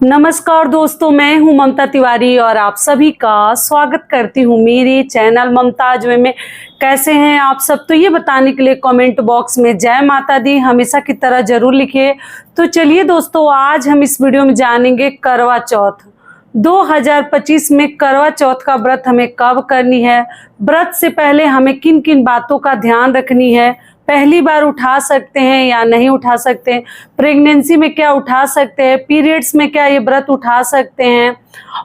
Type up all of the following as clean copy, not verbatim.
नमस्कार दोस्तों, मैं हूं ममता तिवारी और आप सभी का स्वागत करती हूं मेरे चैनल ममताज में। कैसे हैं आप सब? तो ये बताने के लिए कमेंट बॉक्स में जय माता दी हमेशा की तरह जरूर लिखिए। तो चलिए दोस्तों, आज हम इस वीडियो में जानेंगे करवा चौथ 2025 में करवा चौथ का व्रत हमें कब करनी है, व्रत से पहले हमें किन किन बातों का ध्यान रखनी है, पहली बार उठा सकते हैं या नहीं उठा सकते हैं, प्रेगनेंसी में क्या उठा सकते हैं, पीरियड्स में क्या ये व्रत उठा सकते हैं,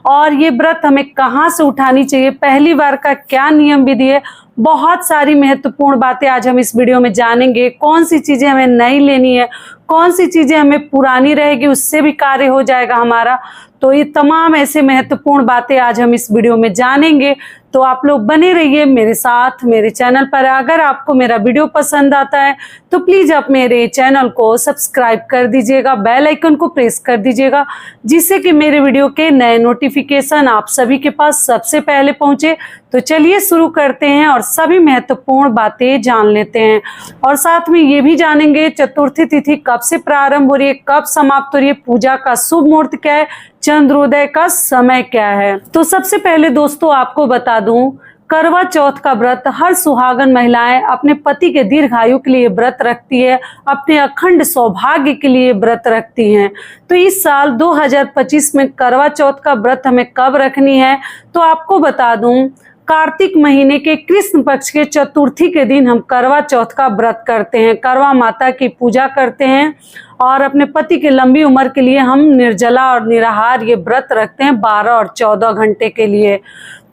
और ये व्रत हमें कहाँ से उठानी चाहिए, पहली बार का क्या नियम विधि है। बहुत सारी महत्वपूर्ण बातें आज हम इस वीडियो में जानेंगे। कौन सी चीजें हमें नहीं लेनी है, कौन सी चीजें हमें पुरानी रहेगी उससे भी कार्य हो जाएगा हमारा। तो ये तमाम ऐसे महत्वपूर्ण बातें आज हम इस वीडियो में जानेंगे। तो आप लोग बने रहिए मेरे साथ मेरे चैनल पर। अगर आपको मेरा वीडियो पसंद आता है तो प्लीज आप मेरे चैनल को सब्सक्राइब कर दीजिएगा, बेल आइकन को प्रेस कर दीजिएगा, जिससे कि मेरे वीडियो के नए नोटिफिकेशन आप सभी के पास सबसे पहले पहुंचे। तो चलिए शुरू करते हैं और सभी महत्वपूर्ण बातें जान लेते हैं, और साथ में ये भी जानेंगे चतुर्थी तिथि कब से प्रारंभ हो रही है, कब समाप्त हो रही है, पूजा का शुभ मुहूर्त क्या है, चंद्रोदय का समय क्या है। तो सबसे पहले दोस्तों आपको बता दूं, करवा चौथ का व्रत हर सुहागन महिलाएं अपने पति के दीर्घायु के लिए व्रत रखती है, अपने अखंड सौभाग्य के लिए व्रत रखती हैं। तो इस साल 2025 में करवा चौथ का व्रत हमें कब रखनी है, तो आपको बता दूं, कार्तिक महीने के कृष्ण पक्ष के चतुर्थी के दिन हम करवा चौथ का व्रत करते हैं, करवा माता की पूजा करते हैं और अपने पति की लंबी उम्र के लिए हम निर्जला और निराहार ये व्रत रखते हैं 12 और 14 घंटे के लिए।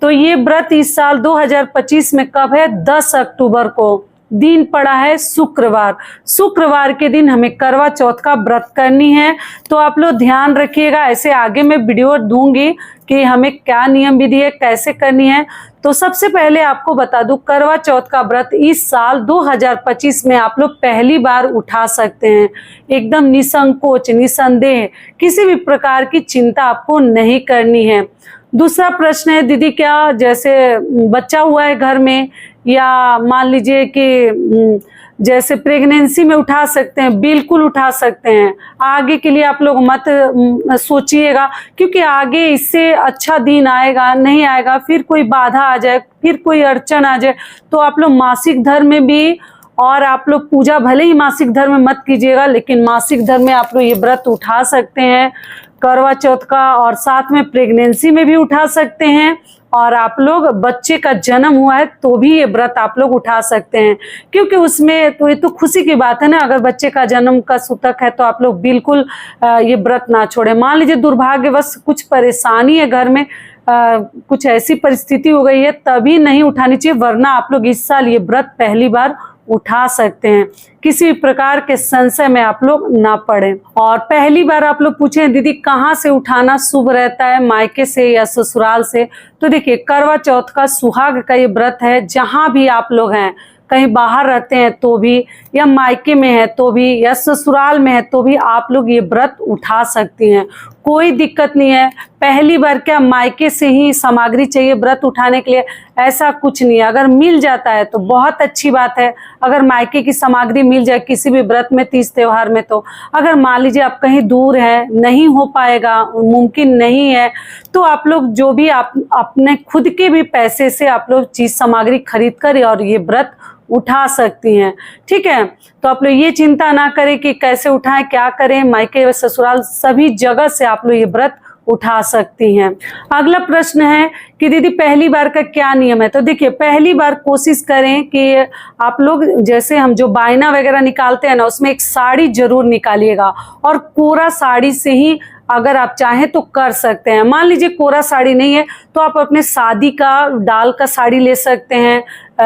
तो ये व्रत इस साल 2025 में कब है? 10 अक्टूबर को। दिन पड़ा है शुक्रवार। शुक्रवार के दिन हमें करवा चौथ का व्रत करनी है। तो आप लोग ध्यान रखिएगा, ऐसे आगे मैं वीडियो दूंगी कि हमें क्या नियम विधि है, कैसे करनी है। तो सबसे पहले आपको बता दूं, करवा चौथ का व्रत इस साल 2025 में आप लोग पहली बार उठा सकते हैं, एकदम निसंकोच निसंदेह, किसी भी प्रकार की चिंता आपको नहीं करनी है। दूसरा प्रश्न है, दीदी क्या जैसे बच्चा हुआ है घर में, या मान लीजिए कि जैसे प्रेगनेंसी में उठा सकते हैं? बिल्कुल उठा सकते हैं। आगे के लिए आप लोग मत सोचिएगा, क्योंकि आगे इससे अच्छा दिन आएगा नहीं आएगा, फिर कोई बाधा आ जाए, फिर कोई अड़चन आ जाए, तो आप लोग मासिक धर्म में भी, और आप लोग पूजा भले ही मासिक धर्म में मत कीजिएगा, लेकिन मासिक धर्म में आप लोग ये व्रत उठा सकते हैं करवा चौथ का, और साथ में प्रेगनेंसी में भी उठा सकते हैं, और आप लोग बच्चे का जन्म हुआ है तो भी ये व्रत आप लोग उठा सकते हैं, क्योंकि उसमें तो ये तो खुशी की बात है ना। अगर बच्चे का जन्म का सूतक है तो आप लोग बिल्कुल ये व्रत ना छोड़ें। मान लीजिए दुर्भाग्यवश कुछ परेशानी है घर में, कुछ ऐसी परिस्थिति हो गई है, तभी नहीं उठानी चाहिए, वरना आप लोग इस साल ये व्रत पहली बार उठा सकते हैं। किसी भी प्रकार के संशय में आप लोग ना पड़े। और पहली बार आप लोग पूछें दीदी कहाँ से उठाना शुभ रहता है, मायके से या ससुराल से? तो देखिए, करवा चौथ का सुहाग का ये व्रत है, जहां भी आप लोग हैं, कहीं बाहर रहते हैं तो भी, या मायके में है तो भी, या ससुराल में है तो भी आप लोग ये व्रत उठा सकती हैं, कोई दिक्कत नहीं है। पहली बार क्या मायके से ही सामग्री चाहिए व्रत उठाने के लिए? ऐसा कुछ नहीं है। अगर मिल जाता है तो बहुत अच्छी बात है, अगर मायके की सामग्री मिल जाए किसी भी व्रत में, तीज त्योहार में। तो अगर मान लीजिए आप कहीं दूर है, नहीं हो पाएगा, मुमकिन नहीं है, तो आप लोग जो भी आप अपने खुद के भी पैसे से आप लोग चीज सामग्री खरीद कर और ये व्रत उठा सकती हैं। ठीक है, तो आप लोग ये चिंता ना करें कि कैसे उठाएं, क्या करें, मायके व ससुराल सभी जगह से आप लोग ये व्रत उठा सकती हैं। अगला प्रश्न है कि दीदी पहली बार का क्या नियम है? तो देखिए, पहली बार कोशिश करें कि आप लोग, जैसे हम जो बायना वगैरह निकालते हैं ना, उसमें एक साड़ी जरूर निकालिएगा, और कोरा साड़ी से ही अगर आप चाहें तो कर सकते हैं। मान लीजिए कोरा साड़ी नहीं है तो आप अपने शादी का डाल का साड़ी ले सकते हैं,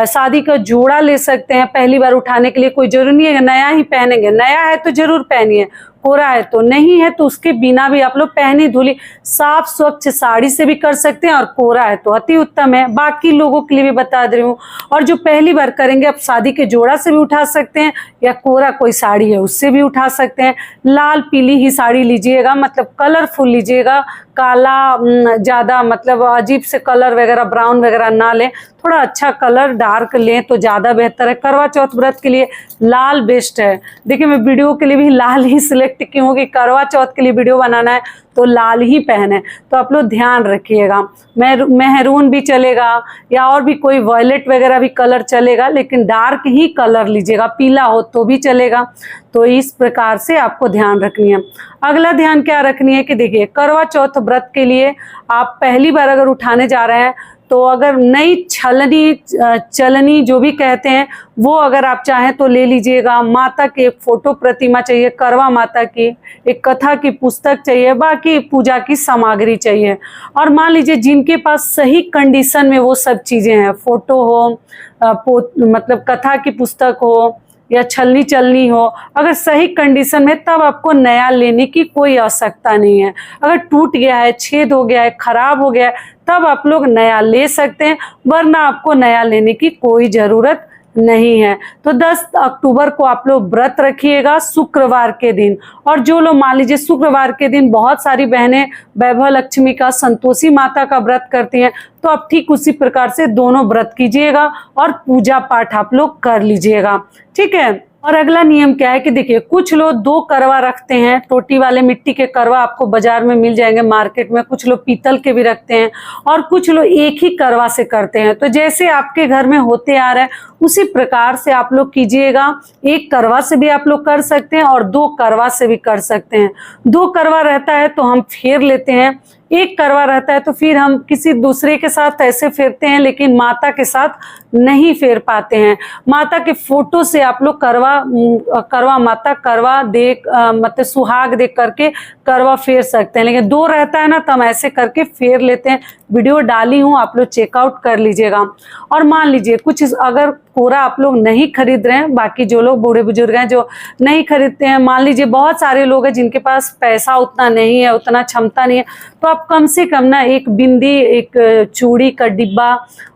शादी का जोड़ा ले सकते हैं। पहली बार उठाने के लिए कोई जरूरी नहीं है नया ही पहनेंगे, नया है तो जरूर पहनिए, कोरा है तो नहीं है तो उसके बिना भी आप लोग पहनी धुली साफ स्वच्छ साड़ी से भी कर सकते हैं, और कोरा है तो अति उत्तम है। बाकी लोगों के लिए भी बता दे रही हूँ। और जो पहली बार करेंगे, आप शादी के जोड़ा से भी उठा सकते हैं, या कोरा कोई साड़ी है उससे भी उठा सकते हैं। लाल पीली ही साड़ी लीजिएगा, मतलब कलरफुल लीजिएगा, काला ज़्यादा मतलब अजीब से कलर वगैरह ब्राउन वगैरह ना लें, थोड़ा अच्छा कलर डार्क लें तो ज़्यादा बेहतर है। करवा चौथ व्रत के लिए लाल बेस्ट है। देखिए, मैं वीडियो के लिए भी लाल ही सिलेक्ट की हूँ कि करवा चौथ के लिए वीडियो बनाना है तो लाल ही पहने, तो आप लोग ध्यान रखिएगा। मेहरून भी चलेगा या और भी कोई वॉयलेट वगैरह भी कलर चलेगा, लेकिन डार्क ही कलर लीजिएगा, पीला हो तो भी चलेगा। तो इस प्रकार से आपको ध्यान रखनी है। अगला ध्यान क्या रखनी है कि देखिए, करवा चौथ व्रत के लिए आप पहली बार अगर उठाने जा रहे हैं तो अगर नई छलनी चलनी जो भी कहते हैं वो अगर आप चाहें तो ले लीजिएगा। माता की एक फोटो प्रतिमा चाहिए, करवा माता की एक कथा की पुस्तक चाहिए, बाकी पूजा की सामग्री चाहिए। और मान लीजिए जिनके पास सही कंडीशन में वो सब चीज़ें हैं, फोटो हो, मतलब कथा की पुस्तक हो या छलनी चलनी हो, अगर सही कंडीशन में, तब आपको नया लेने की कोई आवश्यकता नहीं है। अगर टूट गया है, छेद हो गया है, खराब हो गया है, तब आप लोग नया ले सकते हैं, वरना आपको नया लेने की कोई ज़रूरत नहीं है। तो 10 अक्टूबर को आप लोग व्रत रखिएगा शुक्रवार के दिन। और जो लोग मान लीजिए शुक्रवार के दिन बहुत सारी बहनें वैभव लक्ष्मी का, संतोषी माता का व्रत करती हैं, तो आप ठीक उसी प्रकार से दोनों व्रत कीजिएगा और पूजा पाठ आप लोग कर लीजिएगा, ठीक है। और अगला नियम क्या है कि देखिए, कुछ लोग 2 करवा रखते हैं, टोटी वाले मिट्टी के करवा आपको बाजार में मिल जाएंगे मार्केट में, कुछ लोग पीतल के भी रखते हैं और कुछ लोग एक ही करवा से करते हैं। तो जैसे आपके घर में होते आ रहा है उसी प्रकार से आप लोग कीजिएगा। 1 करवा से भी आप लोग कर सकते हैं और 2 करवा से भी कर सकते हैं। 2 करवा रहता है तो हम फेर लेते हैं, 1 करवा रहता है तो फिर हम किसी दूसरे के साथ ऐसे फेरते हैं, लेकिन माता के साथ नहीं फेर पाते हैं। माता के फोटो से आप लोग करवा माता करवा देख मतलब सुहाग देख करके करवा फेर सकते हैं, लेकिन 2 रहता है ना, तो हम ऐसे करके फेर लेते हैं। वीडियो डाली हूँ, आप लोग चेकआउट कर लीजिएगा। और मान लीजिए कुछ अगर कोरा आप लोग नहीं खरीद रहे हैं, बाकी जो लोग बूढ़े बुजुर्ग हैं जो नहीं खरीदते हैं, मान लीजिए बहुत सारे लोग हैं जिनके पास पैसा उतना नहीं है, उतना क्षमता नहीं है, तो आप कम से कम ना 1 बिंदी, 1 चूड़ी का डिब्बा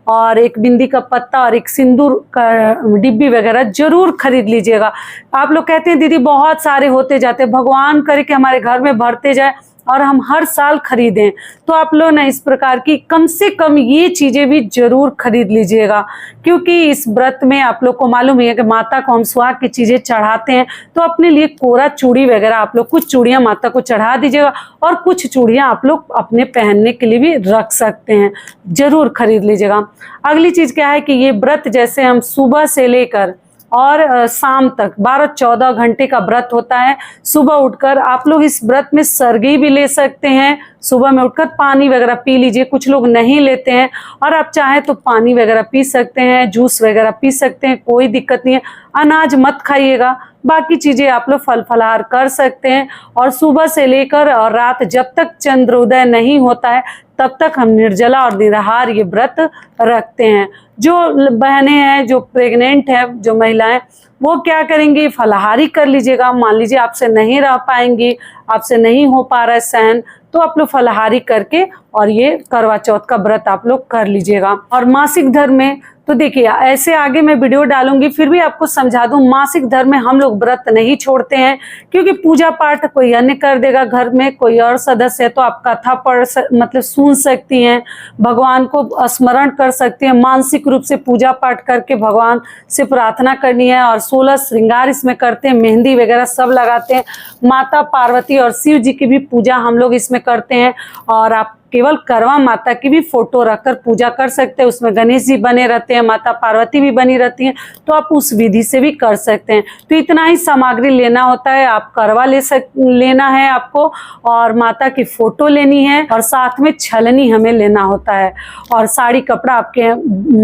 और 1 बिंदी का पत्ता और 1 सिंदूर का डिब्बी वगैरह जरूर खरीद लीजिएगा। आप लोग कहते हैं दीदी बहुत सारे होते जाते, भगवान करे कि हमारे घर में भरते जाए और हम हर साल खरीदें। तो आप लोग ना इस प्रकार की कम से कम ये चीजें भी जरूर खरीद लीजिएगा, क्योंकि इस व्रत में आप लोग को मालूम ही है कि माता को हम सुहाग की चीजें चढ़ाते हैं। तो अपने लिए कोरा चूड़ी वगैरह आप लोग कुछ चूड़ियां माता को चढ़ा दीजिएगा और कुछ चूड़ियां आप लोग अपने पहनने के लिए भी रख सकते हैं, जरूर खरीद लीजिएगा। अगली चीज क्या है कि ये व्रत जैसे हम सुबह से लेकर और शाम तक 12-14 घंटे का व्रत होता है। सुबह उठकर आप लोग इस व्रत में सरगी भी ले सकते हैं, सुबह में उठकर पानी वगैरह पी लीजिए, कुछ लोग नहीं लेते हैं और आप चाहें तो पानी वगैरह पी सकते हैं, जूस वगैरह पी सकते हैं, कोई दिक्कत नहीं है। अनाज मत खाइएगा, बाकी चीज़ें आप लोग फल फलाहार कर सकते हैं। और सुबह से लेकर और रात जब तक चंद्रोदय नहीं होता है तब तक हम निर्जला और निराहार ये व्रत रखते हैं। जो बहनें हैं, जो प्रेग्नेंट है, जो महिलाएं, वो क्या करेंगी, फलाहारी कर लीजिएगा। मान लीजिए आपसे नहीं रह पाएंगी, आपसे नहीं हो पा रहा है सहन, तो आप लोग फलाहारी करके और ये करवा चौथ का व्रत आप लोग कर लीजिएगा। और मासिक धर्म में तो देखिए, ऐसे आगे मैं वीडियो डालूंगी, फिर भी आपको समझा दूं, मासिक धर्म में हम लोग व्रत नहीं छोड़ते हैं, क्योंकि पूजा पाठ कोई अन्य कर देगा, घर में कोई और सदस्य है तो आप कथा मतलब सुन सकती हैं, भगवान को स्मरण कर सकती हैं, मानसिक रूप से पूजा पाठ करके भगवान से प्रार्थना करनी है। और 16 श्रृंगार इसमें करते हैं, मेहंदी वगैरह सब लगाते हैं, माता पार्वती और शिव जी की भी पूजा हम लोग इसमें करते हैं। और आप केवल करवा माता की भी फोटो रखकर पूजा कर सकते हैं, उसमें गणेश जी बने रहते हैं, माता पार्वती भी बनी रहती हैं, तो आप उस विधि से भी कर सकते हैं। तो इतना ही सामग्री लेना होता है, आप करवा लेना है आपको, और माता की फोटो लेनी है, और साथ में छलनी हमें लेना होता है। और साड़ी कपड़ा आपके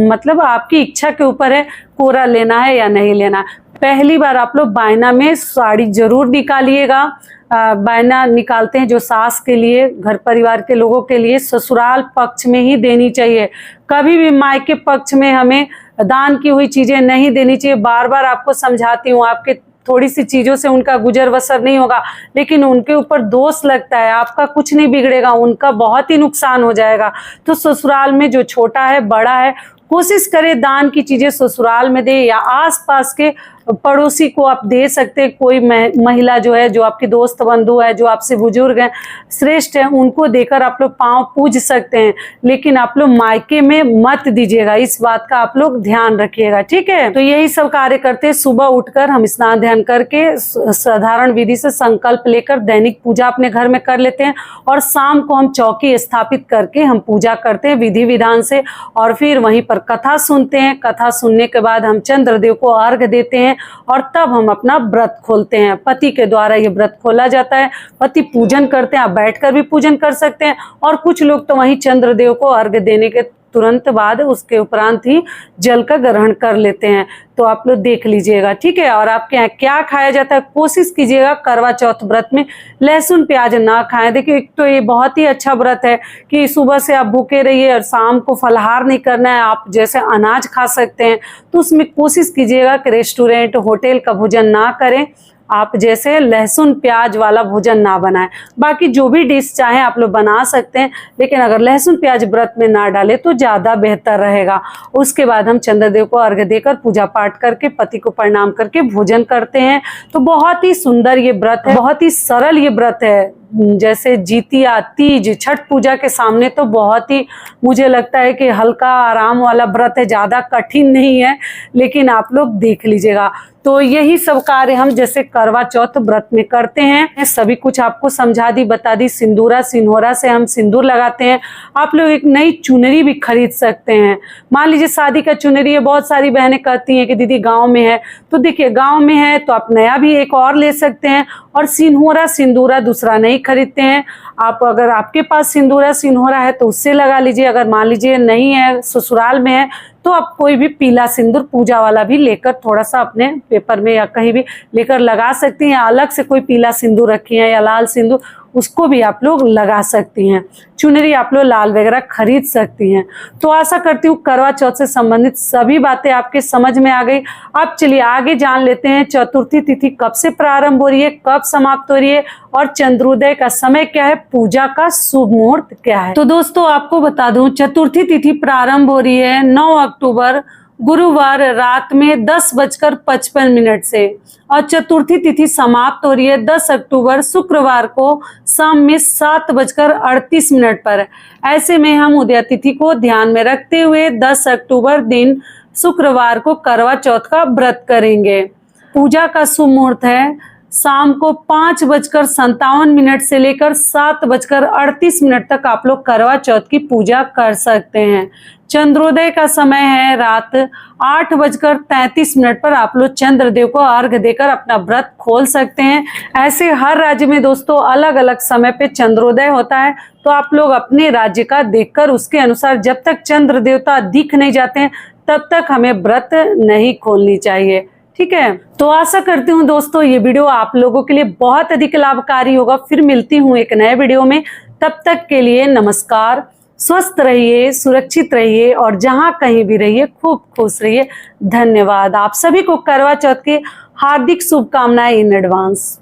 मतलब आपकी इच्छा के ऊपर है, कोरा लेना है या नहीं लेना। पहली बार आप लोग बायना में साड़ी जरूर निकालिएगा। बायना निकालते हैं जो सास के लिए, घर परिवार के लोगों के लिए, ससुराल पक्ष में ही देनी चाहिए। कभी भी मायके पक्ष में हमें दान की हुई चीजें नहीं देनी चाहिए। बार बार आपको समझाती हूँ, आपके थोड़ी सी चीजों से उनका गुजर बसर नहीं होगा, लेकिन उनके ऊपर दोष लगता है, आपका कुछ नहीं बिगड़ेगा, उनका बहुत ही नुकसान हो जाएगा। तो ससुराल में जो छोटा है बड़ा है, कोशिश करें दान की चीजें ससुराल में दे या आसपास के पड़ोसी को आप दे सकते हैं, कोई महिला जो है, जो आपकी दोस्त बंधु है, जो आपसे बुजुर्ग है, श्रेष्ठ है, उनको देकर आप लोग पांव पूज सकते हैं। लेकिन आप लोग मायके में मत दीजिएगा, इस बात का आप लोग ध्यान रखिएगा, ठीक है। तो यही सब कार्य करते हैं। सुबह उठकर हम स्नान ध्यान करके साधारण विधि से संकल्प लेकर दैनिक पूजा अपने घर में कर लेते हैं, और शाम को हम चौकी स्थापित करके हम पूजा करते हैं विधि विधान से, और फिर वहीं पर कथा सुनते हैं। कथा सुनने के बाद हम चंद्रदेव को अर्घ्य देते हैं, और तब हम अपना व्रत खोलते हैं। पति के द्वारा ये व्रत खोला जाता है, पति पूजन करते हैं, आप बैठकर भी पूजन कर सकते हैं, और कुछ लोग तो वहीं चंद्रदेव को अर्घ्य देने के तुरंत बाद उसके उपरांत ही जल का ग्रहण कर लेते हैं। तो आप लोग देख लीजिएगा, ठीक है। और आपके यहाँ क्या खाया जाता है, कोशिश कीजिएगा करवा चौथ व्रत में लहसुन प्याज ना खाएं। देखिए, एक तो ये बहुत ही अच्छा व्रत है कि सुबह से आप भूखे रहिए और शाम को फलाहार नहीं करना है, आप जैसे अनाज खा सकते हैं। तो उसमें कोशिश कीजिएगा कि रेस्टोरेंट होटल का भोजन ना करें, आप जैसे लहसुन प्याज वाला भोजन ना बनाएं। बाकी जो भी डिश चाहें आप लोग बना सकते हैं, लेकिन अगर लहसुन प्याज व्रत में ना डालें तो ज़्यादा बेहतर रहेगा। उसके बाद हम चंद्रदेव को अर्घ्य देकर पूजा पाठ करके पति को प्रणाम करके भोजन करते हैं। तो बहुत ही सुंदर ये व्रत है, बहुत ही सरल ये व्रत है। जैसे जितिया, तीज, छठ पूजा के सामने तो बहुत ही मुझे लगता है कि हल्का आराम वाला व्रत है, ज़्यादा कठिन नहीं है। लेकिन आप लोग देख लीजिएगा। तो यही सब कार्य हम जैसे करवा चौथ व्रत में करते हैं। सभी कुछ आपको समझा दी, बता दी। सिंदूरा सिंहोरा से हम सिंदूर लगाते हैं। आप लोग एक नई चुनरी भी खरीद सकते हैं। मान लीजिए शादी का चुनरी है, बहुत सारी बहनें कहती हैं कि दीदी गांव में है, तो देखिए गांव में है तो आप नया भी एक और ले सकते हैं। और सिंहोरा सिंदूरा दूसरा नहीं खरीदते हैं आप, अगर आपके पास सिंदूरा सिंहोरा है तो उससे लगा लीजिए। अगर मान लीजिए नहीं है, ससुराल में है, तो आप कोई भी पीला सिंदूर पूजा वाला भी लेकर थोड़ा सा अपने पेपर में या कहीं भी लेकर लगा सकती हैं। अलग से कोई पीला सिंदूर रखी है या लाल सिंदूर, उसको भी आप लोग लगा सकती हैं। चुनरी आप लोग लाल वगैरह खरीद सकती हैं। तो आशा करती हूँ करवा चौथ से संबंधित सभी बातें आपके समझ में आ गई। अब चलिए आगे जान लेते हैं चतुर्थी तिथि कब से प्रारंभ हो रही है, कब समाप्त हो रही है, और चंद्रोदय का समय क्या है, पूजा का शुभ मुहूर्त क्या है। तो दोस्तों आपको बता दूं, चतुर्थी तिथि प्रारंभ हो रही है 9 अक्टूबर गुरुवार रात में 10:55 से, और चतुर्थी तिथि समाप्त हो रही है 10 अक्टूबर शुक्रवार को शाम में 7:38 पर। ऐसे में हम उदया तिथि को ध्यान में रखते हुए 10 अक्टूबर दिन शुक्रवार को करवा चौथ का व्रत करेंगे। पूजा का शुभ मुहूर्त है शाम को 5:57 से लेकर 7:38 तक आप लोग करवा चौथ की पूजा कर सकते हैं। चंद्रोदय का समय है रात 8:33 पर। आप लोग चंद्रदेव को अर्घ्य देकर अपना व्रत खोल सकते हैं। ऐसे हर राज्य में दोस्तों अलग अलग समय पे चंद्रोदय होता है, तो आप लोग अपने राज्य का देखकर उसके अनुसार जब तक चंद्र देवता दिख नहीं जाते हैं तब तक हमें व्रत नहीं खोलनी चाहिए, ठीक है। तो आशा करती हूँ दोस्तों ये वीडियो आप लोगों के लिए बहुत अधिक लाभकारी होगा। फिर मिलती हूँ एक नए वीडियो में, तब तक के लिए नमस्कार। स्वस्थ रहिए, सुरक्षित रहिए, और जहाँ कहीं भी रहिए खूब खुश रहिए। धन्यवाद। आप सभी को करवा चौथ की हार्दिक शुभकामनाएं इन एडवांस।